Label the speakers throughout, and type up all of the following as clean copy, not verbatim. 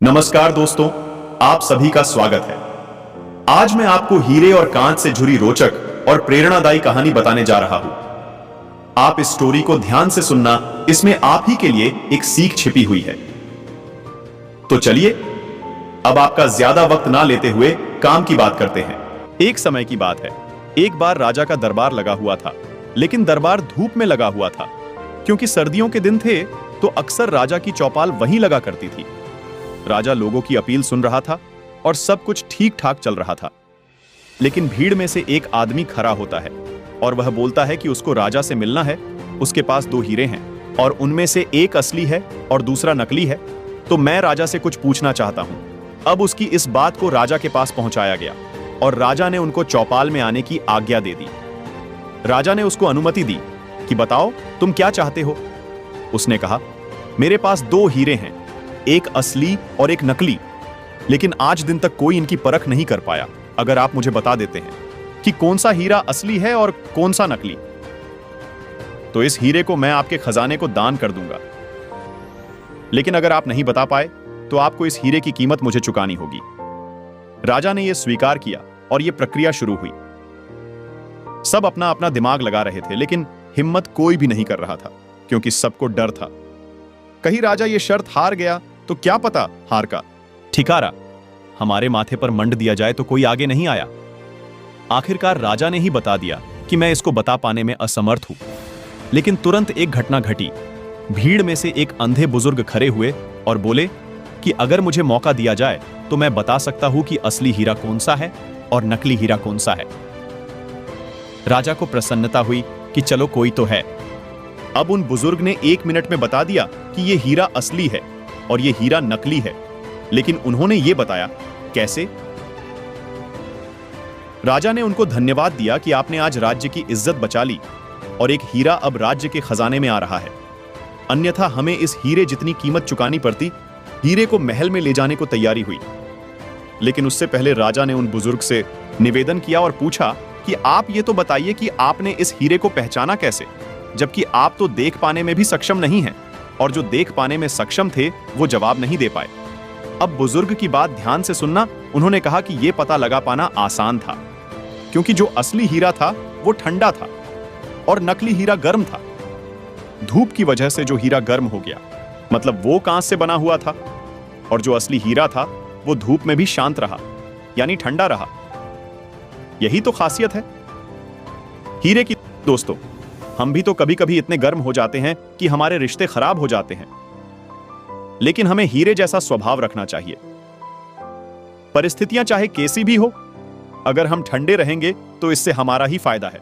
Speaker 1: नमस्कार दोस्तों, आप सभी का स्वागत है। आज मैं आपको हीरे और कांच से जुड़ी रोचक और प्रेरणादायी कहानी बताने जा रहा हूं। आप इस स्टोरी को ध्यान से सुनना, इसमें आप ही के लिए एक सीख छिपी हुई है। तो चलिए अब आपका ज्यादा वक्त ना लेते हुए काम की बात करते हैं। एक समय की बात है, एक बार राजा का दरबार लगा हुआ था, लेकिन दरबार धूप में लगा हुआ था। क्योंकि सर्दियों के दिन थे तो अक्सर राजा की चौपाल वहीं लगा करती थी। राजा लोगों की अपील सुन रहा था और सब कुछ ठीक ठाक चल रहा था। लेकिन भीड़ में से एक आदमी खड़ा होता है और वह बोलता है कि उसको राजा से मिलना है। उसके पास 2 हीरे हैं और उनमें से एक असली है और दूसरा नकली है, तो मैं राजा से कुछ पूछना चाहता हूं। अब उसकी इस बात को राजा के पास पहुंचाया गया और राजा ने उनको चौपाल में आने की आज्ञा दे दी। राजा ने उसको अनुमति दी कि बताओ तुम क्या चाहते हो। उसने कहा, मेरे पास 2 हीरे हैं, एक असली और एक नकली, लेकिन आज दिन तक कोई इनकी परख नहीं कर पाया। अगर आप मुझे बता देते हैं कि कौन सा हीरा असली है और कौन सा नकली, तो इस हीरे को मैं आपके खजाने को दान कर दूंगा। लेकिन अगर आप नहीं बता पाए तो आपको इस हीरे की कीमत मुझे चुकानी होगी। राजा ने यह स्वीकार किया और यह प्रक्रिया शुरू हुई। सब अपना अपना दिमाग लगा रहे थे, लेकिन हिम्मत कोई भी नहीं कर रहा था, क्योंकि सबको डर था कहीं राजा ये शर्त हार गया तो क्या पता हार का ठिकारा हमारे माथे पर मंड दिया जाए तो कोई आगे नहीं आया। आखिरकार राजा ने ही बता दिया कि मैं इसको बता पाने में असमर्थ हूं। लेकिन तुरंत एक घटना घटी। भीड़ में से एक अंधे बुजुर्ग खड़े हुए और बोले कि अगर मुझे मौका दिया जाए तो मैं बता सकता हूं कि असली हीरा कौन सा है और नकली हीरा कौन सा है। राजा को प्रसन्नता हुई कि चलो कोई तो है। अब उन बुजुर्ग ने 1 मिनट में बता दिया कि यह हीरा असली है और यह हीरा नकली है। लेकिन उन्होंने यह बताया कैसे। राजा ने उनको धन्यवाद दिया कि आपने आज राज्य की इज्जत बचा ली और एक हीरा अब राज्य के खजाने में आ रहा है, अन्यथा हमें इस हीरे जितनी कीमत चुकानी पड़ती। हीरे को महल में ले जाने को तैयारी हुई। लेकिन उससे पहले राजा ने उन बुजुर्ग से निवेदन किया और पूछा कि आप ये तो बताइए कि आपने इस हीरे को पहचाना कैसे, जबकि आप तो देख पाने में भी सक्षम नहीं हैं, और जो देख पाने में सक्षम थे वो जवाब नहीं दे पाए। अब बुजुर्ग की बात ध्यान से सुनना। उन्होंने कहा कि यह पता लगा पाना आसान था, क्योंकि जो असली हीरा था वो ठंडा था और नकली हीरा गर्म था। धूप की वजह से जो हीरा गर्म हो गया, मतलब वो कांच से बना हुआ था, और जो असली हीरा था वो धूप में भी शांत रहा, यानी ठंडा रहा। यही तो खासियत है हीरे की। दोस्तों, हम भी तो कभी कभी इतने गर्म हो जाते हैं कि हमारे रिश्ते खराब हो जाते हैं, लेकिन हमें हीरे जैसा स्वभाव रखना चाहिए। परिस्थितियां चाहे कैसी भी हो, अगर हम ठंडे रहेंगे तो इससे हमारा ही फायदा है।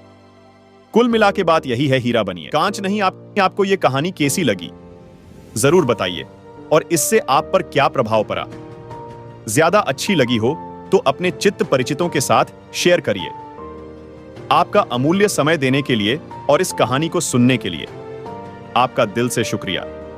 Speaker 1: कुल मिला के बात यही है, हीरा बनिए कांच नहीं। आपको यह कहानी कैसी लगी जरूर बताइए, और इससे आप पर क्या प्रभाव पड़ा। ज्यादा अच्छी लगी हो तो अपने चित्त परिचितों के साथ शेयर करिए। आपका अमूल्य समय देने के लिए और इस कहानी को सुनने के लिए आपका दिल से शुक्रिया।